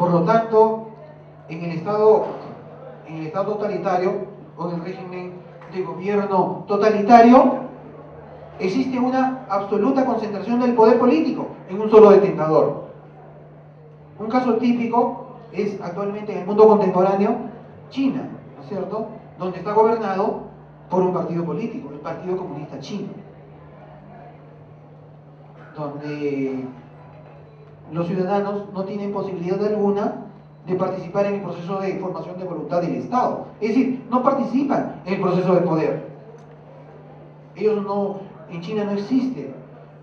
Por lo tanto, en el Estado totalitario o en el régimen de gobierno totalitario, existe una absoluta concentración del poder político en un solo detentor. Un caso típico es actualmente en el mundo contemporáneo China, ¿no es cierto?, donde está gobernado por un partido político, el Partido Comunista Chino, donde los ciudadanos no tienen posibilidad alguna de participar en el proceso de formación de voluntad del Estado. Es decir, no participan en el proceso de poder. Ellos no, en China no existe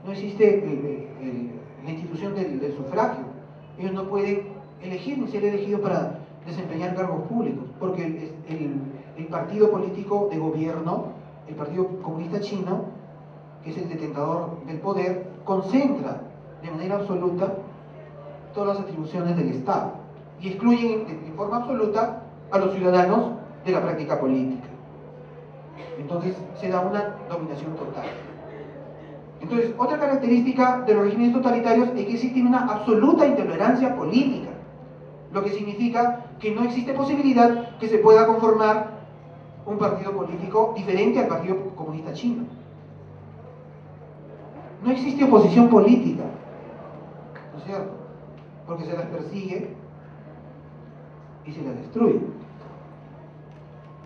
la institución del sufragio. Ellos no pueden elegir ni ser elegidos para desempeñar cargos públicos, porque el partido político de gobierno, el Partido Comunista Chino, que es el detentador del poder, concentra de manera absoluta todas las atribuciones del Estado y excluyen en forma absoluta a los ciudadanos de la práctica política. Entonces se da una dominación total. Entonces, otra característica de los regímenes totalitarios es que existe una absoluta intolerancia política, lo que significa que no existe posibilidad que se pueda conformar un partido político diferente al Partido Comunista Chino. No existe oposición política, ¿no es cierto?, porque se las persigue y se las destruye.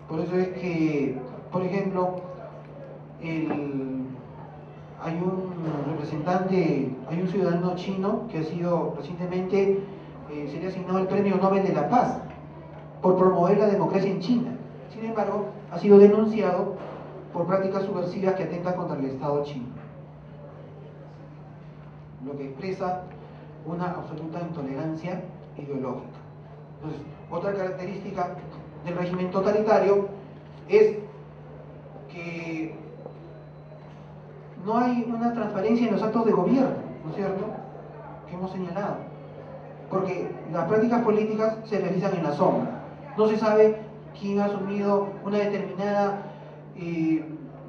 Por eso es que, por ejemplo, hay un ciudadano chino que ha sido recientemente, se le ha asignado el Premio Nobel de la Paz por promover la democracia en China. Sin embargo, ha sido denunciado por prácticas subversivas que atentan contra el Estado chino, lo que expresa una absoluta intolerancia ideológica. Entonces, otra característica del régimen totalitario es que no hay una transparencia en los actos de gobierno, ¿no es cierto?, que hemos señalado, porque las prácticas políticas se realizan en la sombra. No se sabe quién ha asumido una determinada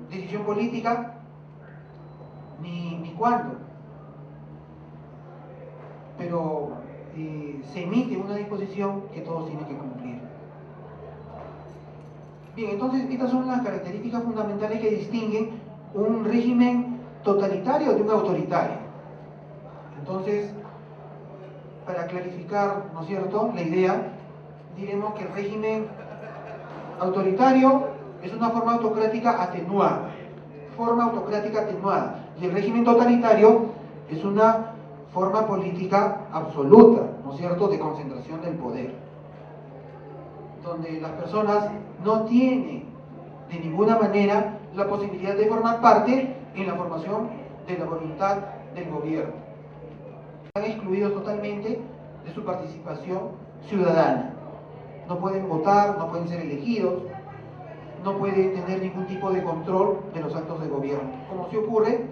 decisión política ni cuándo, pero se emite una disposición que todos tienen que cumplir. Bien, entonces estas son las características fundamentales que distinguen un régimen totalitario de un autoritario. Entonces, para clarificar, ¿no es cierto?, la idea, diremos que el régimen autoritario es una forma autocrática atenuada, y el régimen totalitario es una forma política absoluta, ¿no es cierto?, de concentración del poder, donde las personas no tienen de ninguna manera la posibilidad de formar parte en la formación de la voluntad del gobierno. Están excluidos totalmente de su participación ciudadana. No pueden votar, no pueden ser elegidos, no pueden tener ningún tipo de control de los actos de gobierno, como se ocurre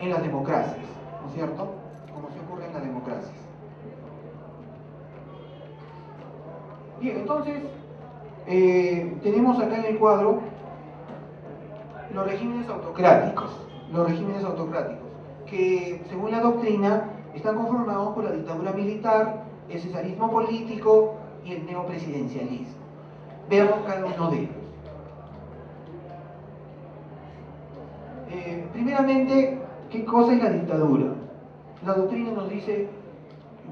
en las democracias, ¿no es cierto?, como se ocurre en las democracias. Bien, entonces, tenemos acá en el cuadro los regímenes autocráticos, que según la doctrina están conformados por la dictadura militar, el cesarismo político y el neopresidencialismo. Veamos cada uno de ellos. Primeramente, ¿qué cosa es la dictadura? La doctrina nos dice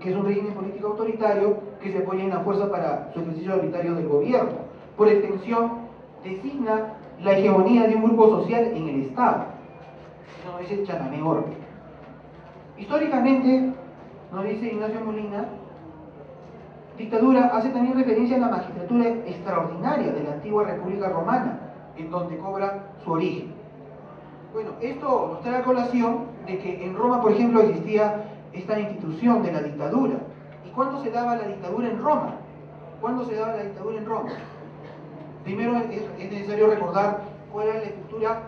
que es un régimen político autoritario que se apoya en la fuerza para su ejercicio autoritario del gobierno. Por extensión, designa la hegemonía de un grupo social en el Estado. Eso nos dice Chanamé Orbe. Históricamente, nos dice Ignacio Molina, dictadura hace también referencia a la magistratura extraordinaria de la antigua República Romana, en donde cobra su origen. Bueno, esto nos trae a colación de que en Roma, por ejemplo, existía esta institución de la dictadura. ¿Y cuándo se daba la dictadura en Roma? Primero es necesario recordar cuál era la estructura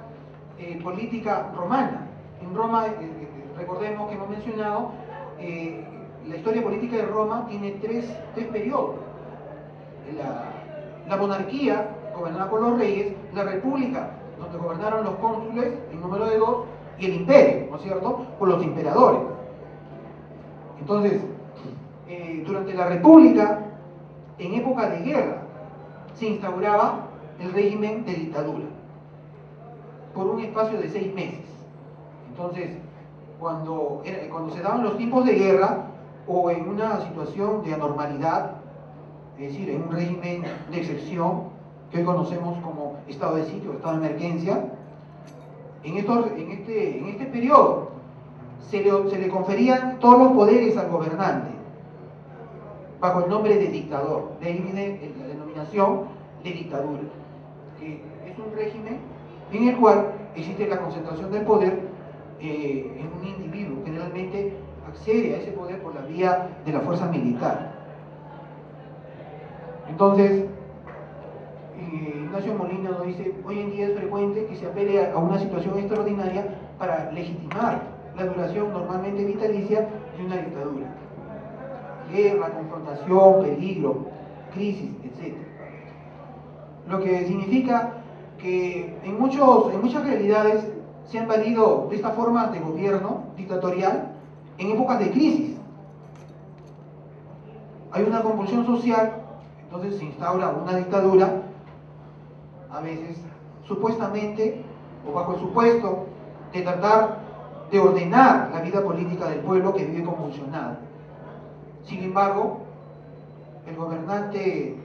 política romana. En Roma, recordemos que hemos mencionado, la historia política de Roma tiene tres periodos. La monarquía, gobernada por los reyes; la república, donde gobernaron los cónsules, en número de 2, y el imperio, ¿no es cierto?, por los emperadores. Entonces, durante la República, en época de guerra, se instauraba el régimen de dictadura por un espacio de 6 meses. Entonces, cuando se daban los tiempos de guerra o en una situación de anormalidad, es decir, en un régimen de excepción, que hoy conocemos como estado de sitio o estado de emergencia, en este periodo se le conferían todos los poderes al gobernante, bajo el nombre de dictador. De ahí viene la denominación de dictadura, que es un régimen en el cual existe la concentración del poder en un individuo. Generalmente accede a ese poder por la vía de la fuerza militar. Entonces, Ignacio Molina nos dice, hoy en día es frecuente que se apele a una situación extraordinaria para legitimar la duración normalmente vitalicia de una dictadura. Guerra, confrontación, peligro, crisis, etc. Lo que significa que en muchas realidades se han valido de esta forma de gobierno dictatorial en épocas de crisis. Hay una convulsión social, entonces se instaura una dictadura, a veces supuestamente o bajo el supuesto de tratar de ordenar la vida política del pueblo que vive convulsionado. Sin embargo, el gobernante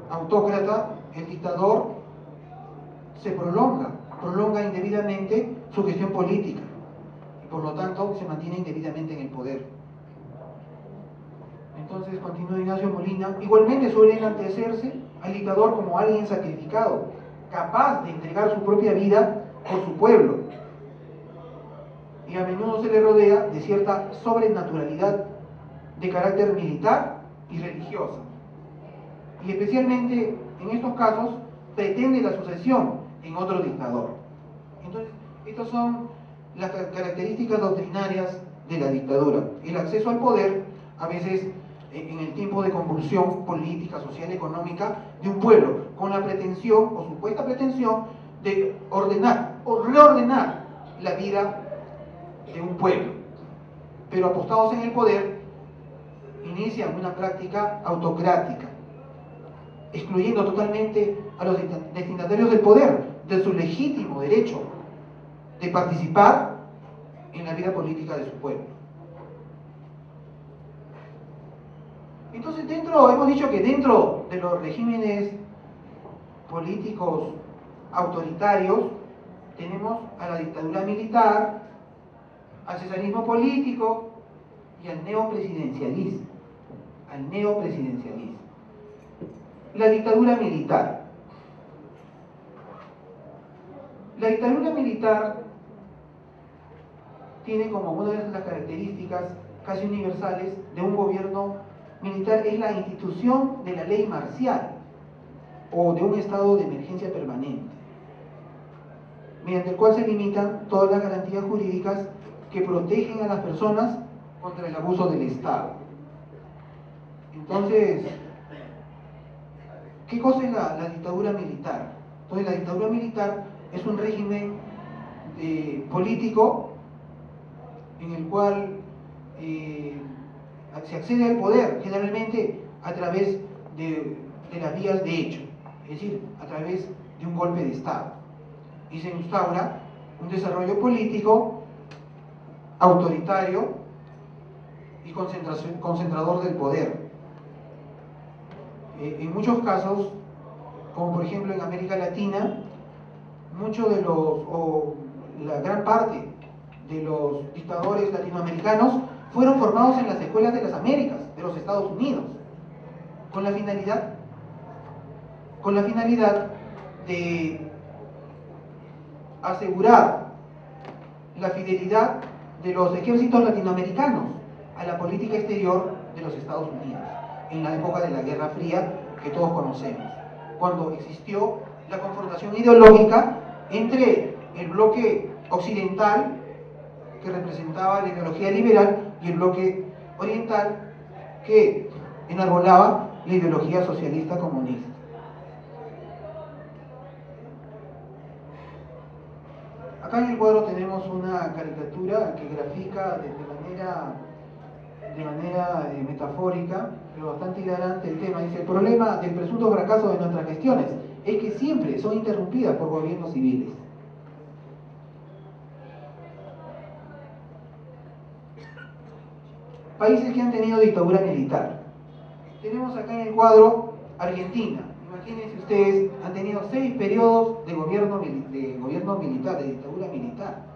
autócrata, el dictador, se prolonga indebidamente su gestión política y por lo tanto se mantiene indebidamente en el poder. Entonces, continúa Ignacio Molina, igualmente suele enaltecerse al dictador como alguien sacrificado, capaz de entregar su propia vida por su pueblo, y a menudo se le rodea de cierta sobrenaturalidad de carácter militar y religiosa, y especialmente en estos casos pretende la sucesión en otro dictador. Entonces, estas son las características doctrinarias de la dictadura: el acceso al poder, a veces en el tiempo de convulsión política, social, económica de un pueblo, con la pretensión o supuesta pretensión de ordenar o reordenar la vida de un pueblo, pero apostados en el poder inician una práctica autocrática, excluyendo totalmente a los destinatarios del poder de su legítimo derecho de participar en la vida política de su pueblo. Entonces, hemos dicho que dentro de los regímenes políticos autoritarios tenemos a la dictadura militar, al cesarismo político y al neopresidencialismo. La dictadura militar. La dictadura militar tiene como una de las características casi universales de un gobierno militar, es la institución de la ley marcial o de un estado de emergencia permanente, mediante el cual se limitan todas las garantías jurídicas que protegen a las personas contra el abuso del Estado. Entonces, ¿qué cosa es la dictadura militar? Entonces, la dictadura militar es un régimen político en el cual se accede al poder generalmente a través de las vías de hecho, es decir, a través de un golpe de Estado, y se instaura un desarrollo político autoritario y concentrador del poder. En muchos casos, como por ejemplo en América Latina, la gran parte de los dictadores latinoamericanos fueron formados en las escuelas de las Américas, de los Estados Unidos, con la finalidad de asegurar la fidelidad de los ejércitos latinoamericanos a la política exterior de los Estados Unidos, en la época de la Guerra Fría que todos conocemos, cuando existió la confrontación ideológica entre el bloque occidental, que representaba la ideología liberal, y el bloque oriental, que enarbolaba la ideología socialista comunista. Acá en el cuadro tenemos una caricatura que grafica de manera de manera metafórica, pero bastante hilarante el tema. Dice: el problema del presunto fracaso de nuestras gestiones es que siempre son interrumpidas por gobiernos civiles. Países que han tenido dictadura militar. Tenemos acá en el cuadro Argentina. Imagínense ustedes, han tenido 6 periodos de gobierno militar, de dictadura militar.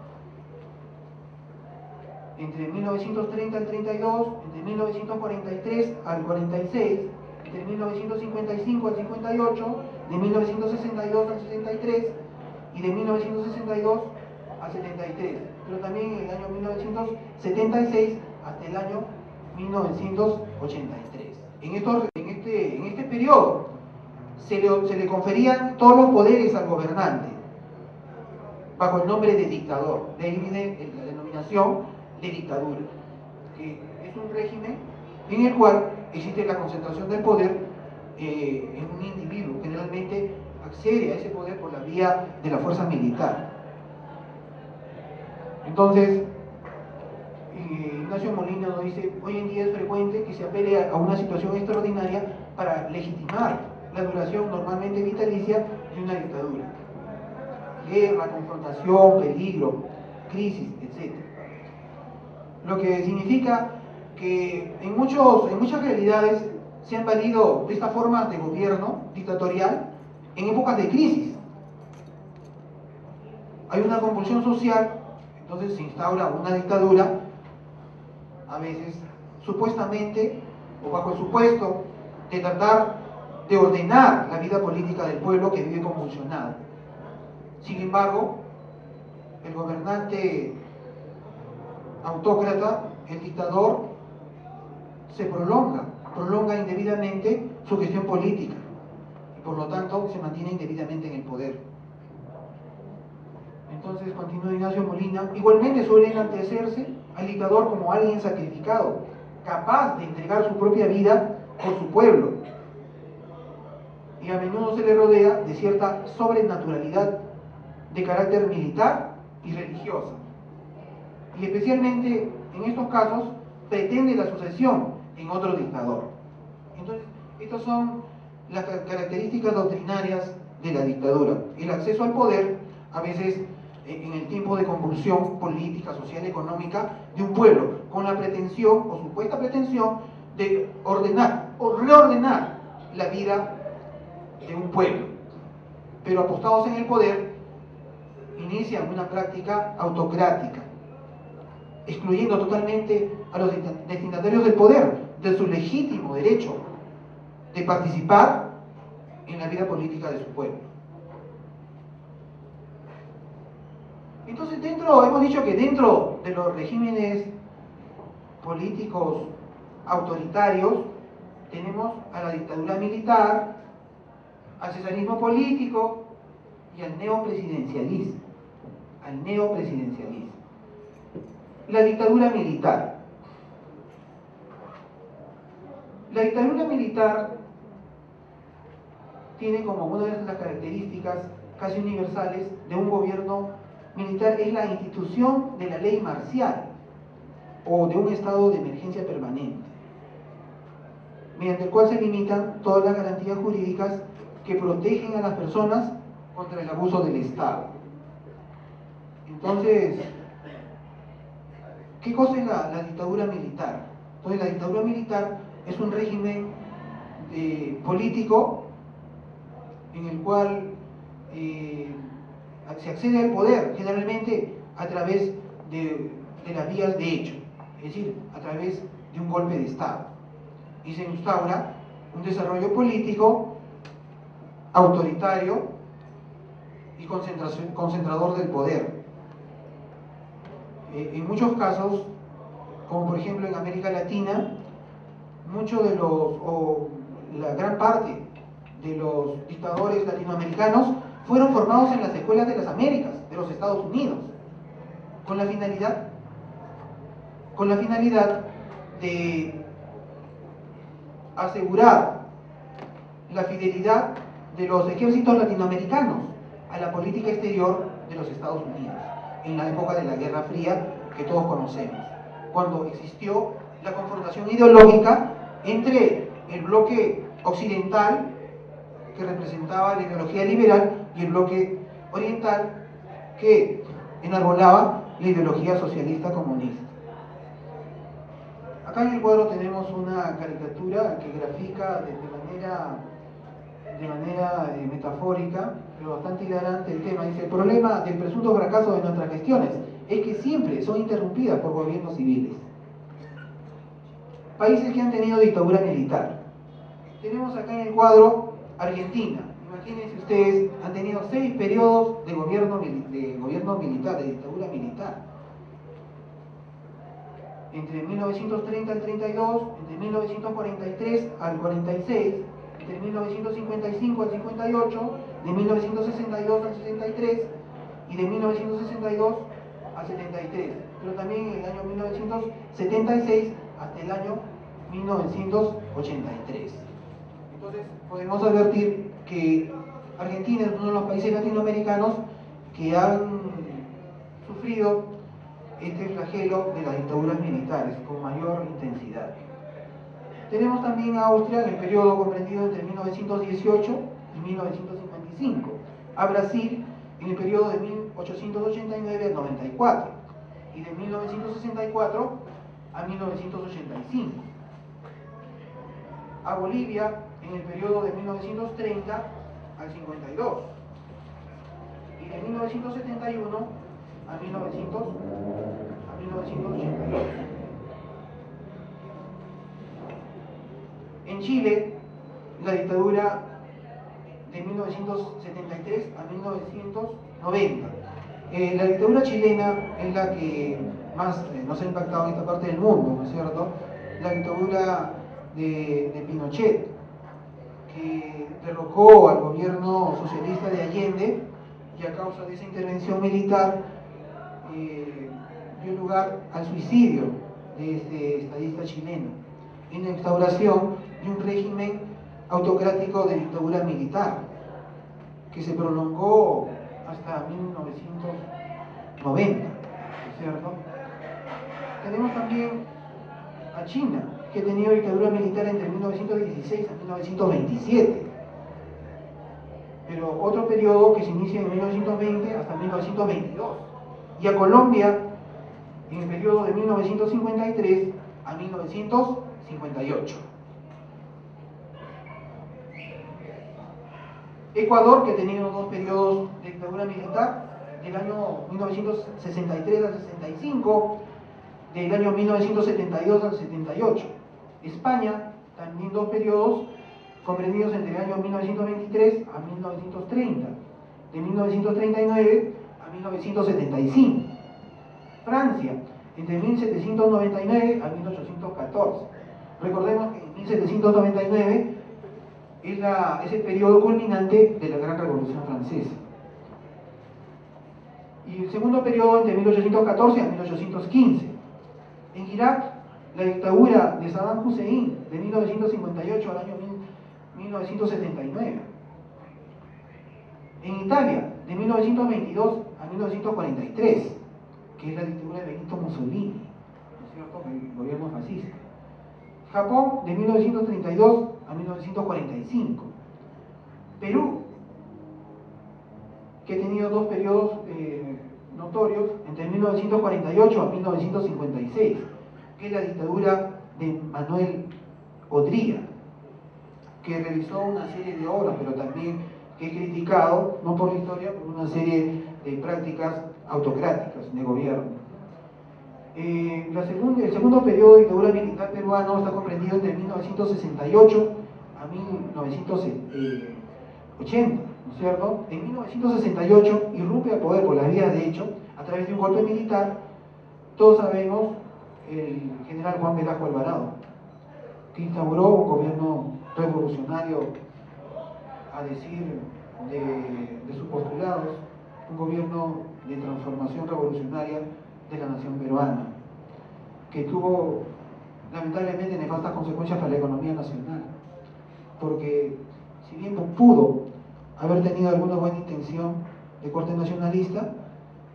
Entre 1930 al 32, entre 1943 al 46, entre 1955 al 58, de 1962 al 63 y de 1962 al 73. Pero también en el año 1976 hasta el año 1983. En este periodo se le conferían todos los poderes al gobernante bajo el nombre de dictador. De ahí viene la denominación de dictadura, que es un régimen en el cual existe la concentración del poder en un individuo. Generalmente accede a ese poder por la vía de la fuerza militar. Entonces, Ignacio Molina nos dice: hoy en día es frecuente que se apele a una situación extraordinaria para legitimar la duración normalmente vitalicia de una dictadura. Guerra, confrontación, peligro, crisis, etc. Lo que significa que en muchas realidades se han valido de esta forma de gobierno dictatorial en épocas de crisis. Hay una convulsión social, entonces se instaura una dictadura, a veces supuestamente o bajo el supuesto de tratar de ordenar la vida política del pueblo que vive convulsionado. Sin embargo, el gobernante autócrata, el dictador, se prolonga indebidamente su gestión política y por lo tanto se mantiene indebidamente en el poder. Entonces, continúa Ignacio Molina: igualmente suele enaltecerse al dictador como alguien sacrificado, capaz de entregar su propia vida por su pueblo, y a menudo se le rodea de cierta sobrenaturalidad de carácter militar y religiosa, y especialmente en estos casos pretende la sucesión en otro dictador. Entonces, estas son las características doctrinarias de la dictadura: el acceso al poder, a veces en el tiempo de convulsión política, social, económica de un pueblo, con la pretensión o supuesta pretensión de ordenar o reordenar la vida de un pueblo, pero apostados en el poder inician una práctica autocrática, excluyendo totalmente a los destinatarios del poder de su legítimo derecho de participar en la vida política de su pueblo. Entonces, hemos dicho que dentro de los regímenes políticos autoritarios tenemos a la dictadura militar, al cesarismo político y al neopresidencialismo. La dictadura militar. La dictadura militar tiene como una de las características casi universales de un gobierno militar es la institución de la ley marcial o de un estado de emergencia permanente, mediante el cual se limitan todas las garantías jurídicas que protegen a las personas contra el abuso del Estado. Entonces, ¿qué cosa es la dictadura militar? Entonces, la dictadura militar es un régimen político en el cual se accede al poder generalmente a través de las vías de hecho, es decir, a través de un golpe de Estado, y se instaura un desarrollo político autoritario y concentrador del poder. En muchos casos, como por ejemplo en América Latina, la gran parte de los dictadores latinoamericanos fueron formados en las escuelas de las Américas, de los Estados Unidos, con la finalidad de asegurar la fidelidad de los ejércitos latinoamericanos a la política exterior de los Estados Unidos, en la época de la Guerra Fría que todos conocemos, cuando existió la confrontación ideológica entre el bloque occidental, que representaba la ideología liberal, y el bloque oriental, que enarbolaba la ideología socialista comunista. Acá en el cuadro tenemos una caricatura que grafica de manera metafórica, pero bastante hilarante el tema. Dice: el problema del presunto fracaso de nuestras gestiones es que siempre son interrumpidas por gobiernos civiles. Países que han tenido dictadura militar. Tenemos acá en el cuadro Argentina. Imagínense ustedes, han tenido 6 periodos de gobierno militar, de dictadura militar. Entre 1930 al 32, entre 1943 al 46, entre 1955 al 58, de 1962 al 63 y de 1962 al 73. Pero también en el año 1976 hasta el año 1983. Entonces podemos advertir que Argentina es uno de los países latinoamericanos que han sufrido este flagelo de las dictaduras militares con mayor intensidad. Tenemos también a Austria en el periodo comprendido entre 1918 y 1955, a Brasil en el periodo de 1889 al 94 y de 1964 a 1985, a Bolivia en el periodo de 1930 al 52 y de 1971 a 1982. En Chile, la dictadura de 1973 a 1990. La dictadura chilena es la que más nos ha impactado en esta parte del mundo, ¿no es cierto? La dictadura de Pinochet, que derrocó al gobierno socialista de Allende, y a causa de esa intervención militar dio lugar al suicidio de este estadista chileno, en la instauración de un régimen autocrático de dictadura militar, que se prolongó hasta 1990, ¿no es cierto? Tenemos también a China, que ha tenido dictadura militar entre 1916 a 1927, pero otro periodo que se inicia en 1920 hasta 1922, y a Colombia en el periodo de 1953 a 1958. Ecuador, que ha tenido 2 periodos de dictadura militar, del año 1963 al 65, del año 1972 al 78. España, también 2 periodos comprendidos entre el año 1923 a 1930, de 1939 a 1975. Francia, entre 1799 a 1814. Recordemos que en 1799 es el periodo culminante de la Gran Revolución Francesa. Y el segundo periodo entre 1814 a 1815. En Irak, la dictadura de Saddam Hussein, de 1958 al año 1979. En Italia, de 1922 a 1943, que es la dictadura de Benito Mussolini, ¿no es cierto?, el gobierno fascista. Japón, de 1932 a 1945. Perú, que ha tenido 2 periodos notorios, entre 1948 a 1956, que es la dictadura de Manuel Odría, que realizó una serie de obras, pero también que es criticado, no por la historia, por una serie de prácticas autocráticas de gobierno. El segundo periodo de dictadura militar peruano está comprendido entre 1968 a 1980, ¿no es cierto? En 1968 irrumpe al poder por la vía de hecho, a través de un golpe militar, todos sabemos, el general Juan Velasco Alvarado, que instauró un gobierno revolucionario, a decir de sus postulados, un gobierno de transformación revolucionaria de la nación peruana, que tuvo lamentablemente nefastas consecuencias para la economía nacional, porque si bien pudo haber tenido alguna buena intención de corte nacionalista,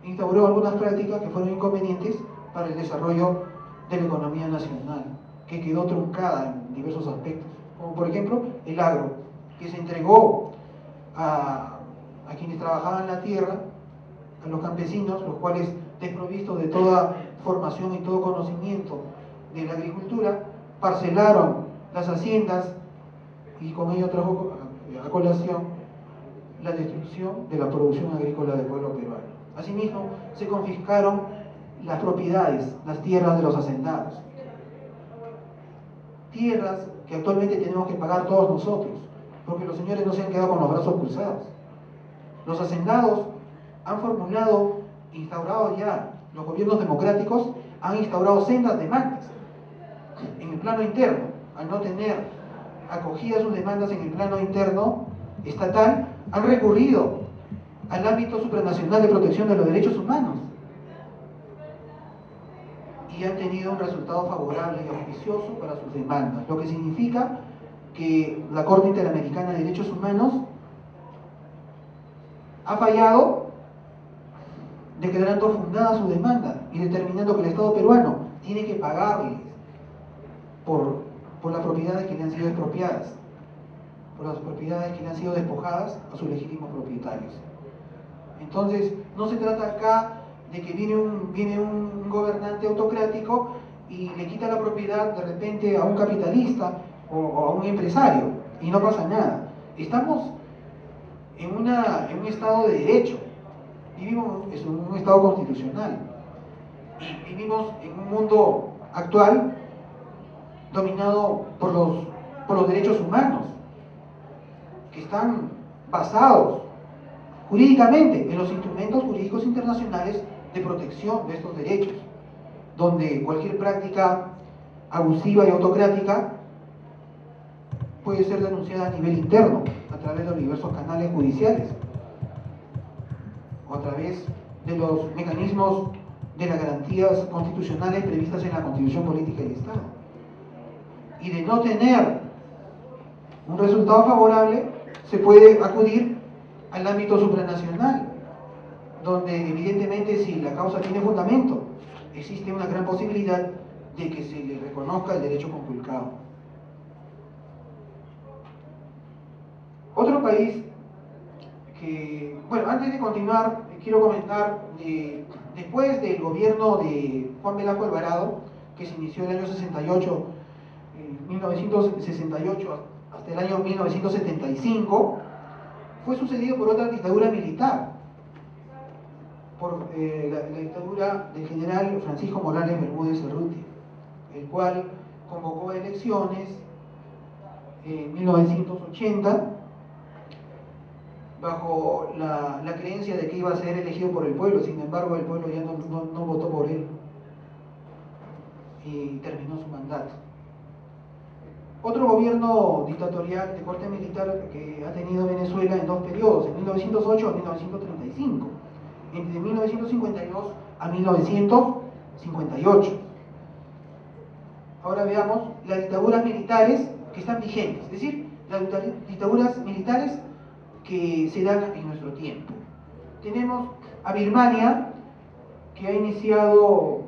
instauró algunas prácticas que fueron inconvenientes para el desarrollo de la economía nacional. que quedó truncada en diversos aspectos, como por ejemplo el agro, que se entregó a quienes trabajaban la tierra, a los campesinos, los cuales, desprovistos de toda formación y todo conocimiento de la agricultura, parcelaron las haciendas y con ello trajo a colación la destrucción de la producción agrícola del pueblo peruano. Asimismo, se confiscaron las propiedades, las tierras de los hacendados. Tierras que actualmente tenemos que pagar todos nosotros, porque los señores no se han quedado con los brazos cruzados. Los hacendados han formulado, instaurado ya, los gobiernos democráticos han instaurado sendas demandas en el plano interno. Al no tener acogidas sus demandas en el plano interno estatal, han recurrido al ámbito supranacional de protección de los derechos humanos y han tenido un resultado favorable y auspicioso para sus demandas, lo que significa que la Corte Interamericana de Derechos Humanos ha fallado declarando fundada su demanda y determinando que el Estado peruano tiene que pagarles por las propiedades que le han sido expropiadas, por las propiedades que le han sido despojadas a sus legítimos propietarios. Entonces, no se trata acá de que viene un gobernante autocrático y le quita la propiedad de repente a un capitalista o a un empresario y no pasa nada. Estamos en un estado de derecho, vivimos en un estado constitucional y vivimos en un mundo actual dominado por los derechos humanos, que están basados jurídicamente en los instrumentos jurídicos internacionales de protección de estos derechos, donde cualquier práctica abusiva y autocrática puede ser denunciada a nivel interno a través de los diversos canales judiciales o a través de los mecanismos de las garantías constitucionales previstas en la Constitución Política del Estado. Y de no tener un resultado favorable, se puede acudir al ámbito supranacional, donde evidentemente, si la causa tiene fundamento, existe una gran posibilidad de que se le reconozca el derecho conculcado. Otro país que, bueno, antes de continuar, quiero comentar, después del gobierno de Juan Velasco Alvarado, que se inició en el año 68, 1968 hasta el año 1975, fue sucedido por otra dictadura militar, por la dictadura del general Francisco Morales Bermúdez Cerruti, el cual convocó elecciones en 1980 bajo la creencia de que iba a ser elegido por el pueblo. Sin embargo, el pueblo ya no votó por él y terminó su mandato. Otro gobierno dictatorial de corte militar que ha tenido Venezuela en dos periodos, en 1908 a 1935, entre 1952 a 1958. Ahora veamos las dictaduras militares que están vigentes, es decir, las dictaduras militares que se dan en nuestro tiempo. Tenemos a Birmania, que ha iniciado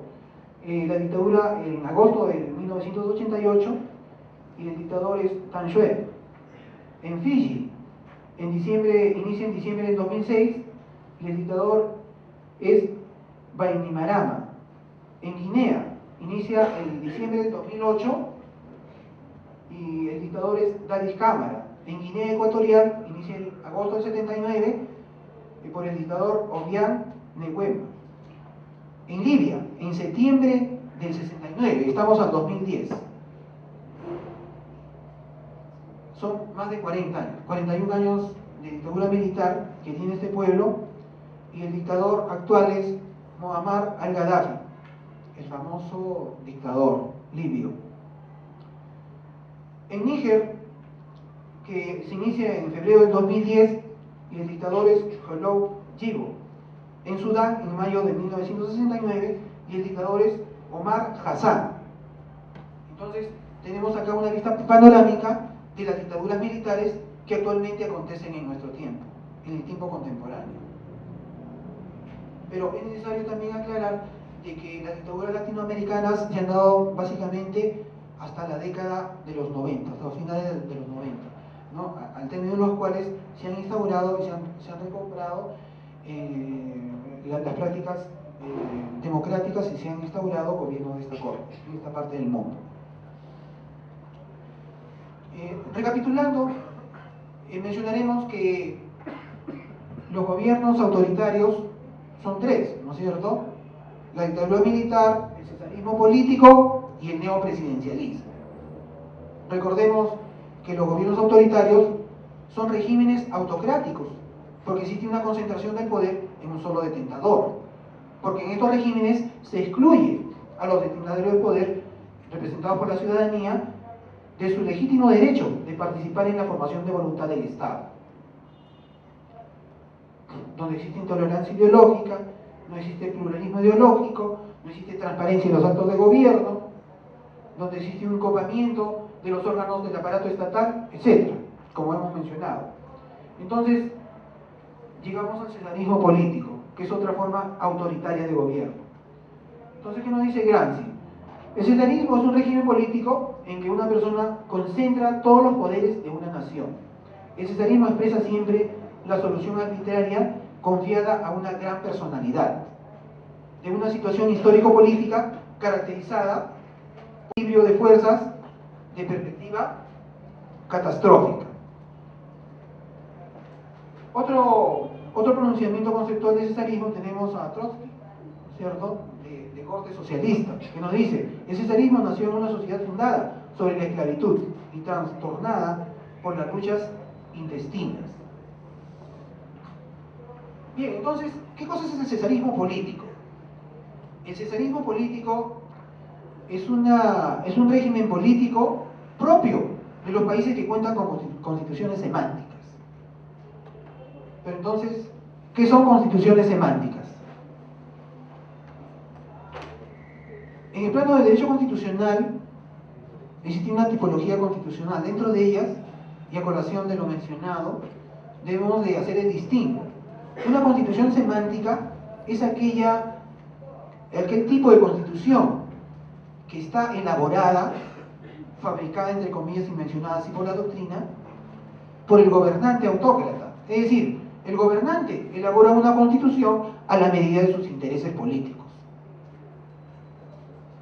la dictadura en agosto de 1988, y el dictador es Than Shwe. En Fiji, inicia en diciembre del 2006, y el dictador es Bainimarama. En Guinea, inicia en diciembre del 2008, y el dictador es Dadis Cámara. En Guinea Ecuatorial, inicia en agosto del 79, por el dictador Obiang Nguema. En Libia, en septiembre del 69, estamos al 2010. Son más de 40 años, 41 años de dictadura militar que tiene este pueblo, y el dictador actual es Muammar al-Gaddafi, el famoso dictador libio. En Níger, que se inicia en febrero del 2010, y el dictador es Jolow Jibo. En Sudán, en mayo de 1969, y el dictador es Omar Hassan. Entonces, tenemos acá una vista panorámica de las dictaduras militares que actualmente acontecen en nuestro tiempo, en el tiempo contemporáneo. Pero es necesario también aclarar de que las dictaduras latinoamericanas se han dado básicamente hasta la década de los 90, hasta los finales de los 90, ¿no? Al término de los cuales se han instaurado y se han recuperado las prácticas democráticas y se han instaurado gobiernos de esta corte, en esta parte del mundo. Recapitulando, mencionaremos que los gobiernos autoritarios son tres, ¿no es cierto? La dictadura militar, el cesarismo político y el neopresidencialismo. Recordemos que los gobiernos autoritarios son regímenes autocráticos, porque existe una concentración del poder en un solo detentador, porque en estos regímenes se excluye a los detenedores del poder, representados por la ciudadanía, de su legítimo derecho de participar en la formación de voluntad del Estado, donde existe intolerancia ideológica, no existe pluralismo ideológico, no existe transparencia en los actos de gobierno, donde existe un copamiento de los órganos del aparato estatal, etc., como hemos mencionado. Entonces, llegamos al cesarismo político, que es otra forma autoritaria de gobierno. Entonces, ¿qué nos dice Gramsci? El cesarismo es un régimen político en que una persona concentra todos los poderes de una nación. El cesarismo expresa siempre la solución arbitraria confiada a una gran personalidad, de una situación histórico-política caracterizada por un equilibrio de fuerzas de perspectiva catastrófica. Otro pronunciamiento conceptual de cesarismo tenemos a Trotsky, ¿cierto?, de corte socialista, que nos dice: el cesarismo nació en una sociedad fundada sobre la esclavitud y trastornada por las luchas intestinas. Bien, entonces, ¿qué cosa es el cesarismo político? El cesarismo político es un régimen político propio de los países que cuentan con constituciones semánticas. Pero entonces, ¿qué son constituciones semánticas? En el plano del derecho constitucional existe una tipología constitucional. Dentro de ellas, y a colación de lo mencionado, debemos de hacer el distingo. Una constitución semántica es aquel tipo de constitución que está elaborada, fabricada entre comillas y mencionada así por la doctrina, por el gobernante autócrata. Es decir, el gobernante elabora una constitución a la medida de sus intereses políticos.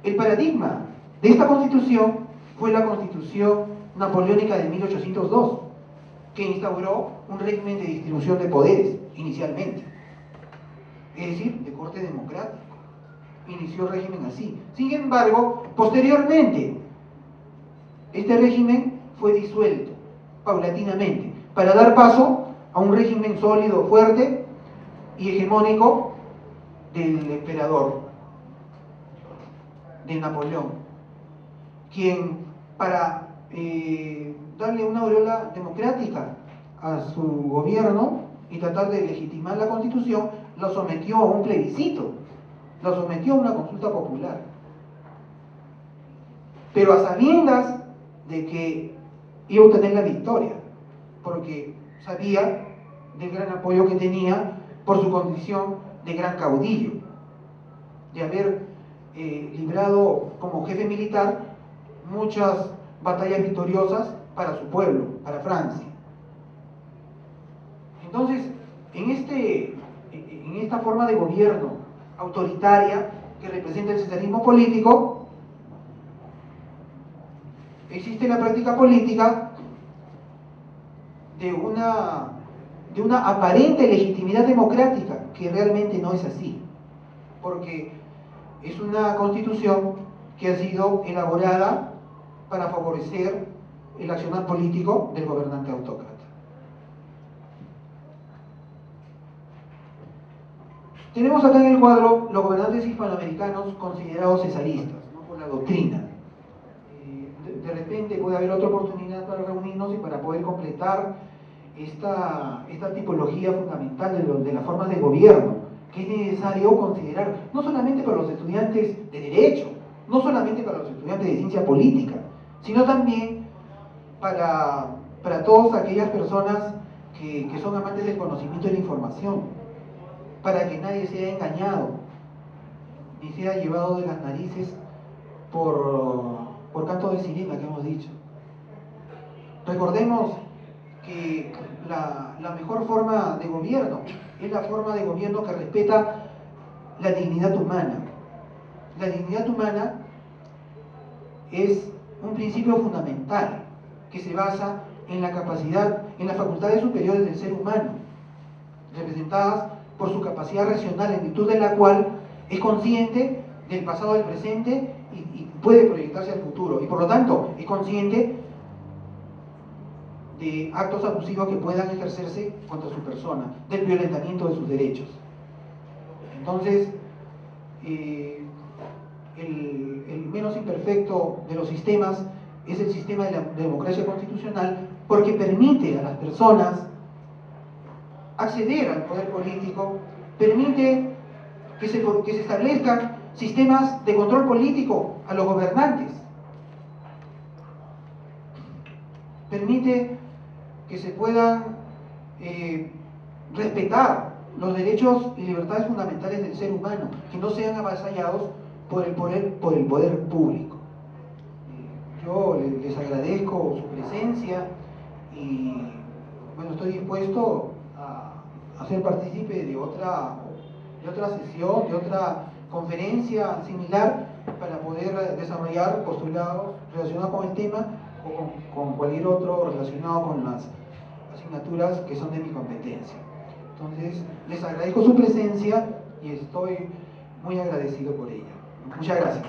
El paradigma de esta constitución fue la Constitución Napoleónica de 1802, que instauró un régimen de distribución de poderes inicialmente, es decir, de corte democrático. Inició el régimen así. Sin embargo, posteriormente, este régimen fue disuelto paulatinamente para dar paso a un régimen sólido, fuerte y hegemónico del emperador, de Napoleón, quien, para darle una aureola democrática a su gobierno y tratar de legitimar la Constitución, lo sometió a un plebiscito, lo sometió a una consulta popular, pero a sabiendas de que iba a obtener la victoria, porque sabía del gran apoyo que tenía por su condición de gran caudillo, de haber librado como jefe militar muchas batallas victoriosas para su pueblo, para Francia. Entonces, en esta forma de gobierno autoritaria que representa el cesarismo político, existe la práctica política de una aparente legitimidad democrática, que realmente no es así, porque es una constitución que ha sido elaborada para favorecer el accionar político del gobernante autócrata. Tenemos acá en el cuadro los gobernantes hispanoamericanos considerados cesaristas, ¿no?, por la doctrina. De repente puede haber otra oportunidad para reunirnos y para poder completar esta tipología fundamental de las formas de gobierno, que es necesario considerar, no solamente para los estudiantes de Derecho, no solamente para los estudiantes de Ciencia Política, sino también para todas aquellas personas que son amantes del conocimiento y la información, para que nadie sea engañado, ni sea llevado de las narices por por canto de sirena que hemos dicho. Recordemos que la mejor forma de gobierno es la forma de gobierno que respeta la dignidad humana. La dignidad humana es un principio fundamental que se basa en la capacidad, en las facultades superiores del ser humano, representadas por su capacidad racional, en virtud de la cual es consciente del pasado, del presente y puede proyectarse al futuro, y por lo tanto es consciente de actos abusivos que puedan ejercerse contra su persona, del violentamiento de sus derechos. Entonces, el menos imperfecto de los sistemas es el sistema de la democracia constitucional, porque permite a las personas acceder al poder político, permite que se establezcan sistemas de control político a los gobernantes, permite que se puedan respetar los derechos y libertades fundamentales del ser humano, que no sean avasallados por el poder público. Yo les agradezco su presencia y bueno, estoy dispuesto a ser partícipe de otra sesión, de otra conferencia similar para poder desarrollar postulados relacionados con el tema o con cualquier otro relacionado con las asignaturas que son de mi competencia. Entonces, les agradezco su presencia y estoy muy agradecido por ella. Muchas gracias.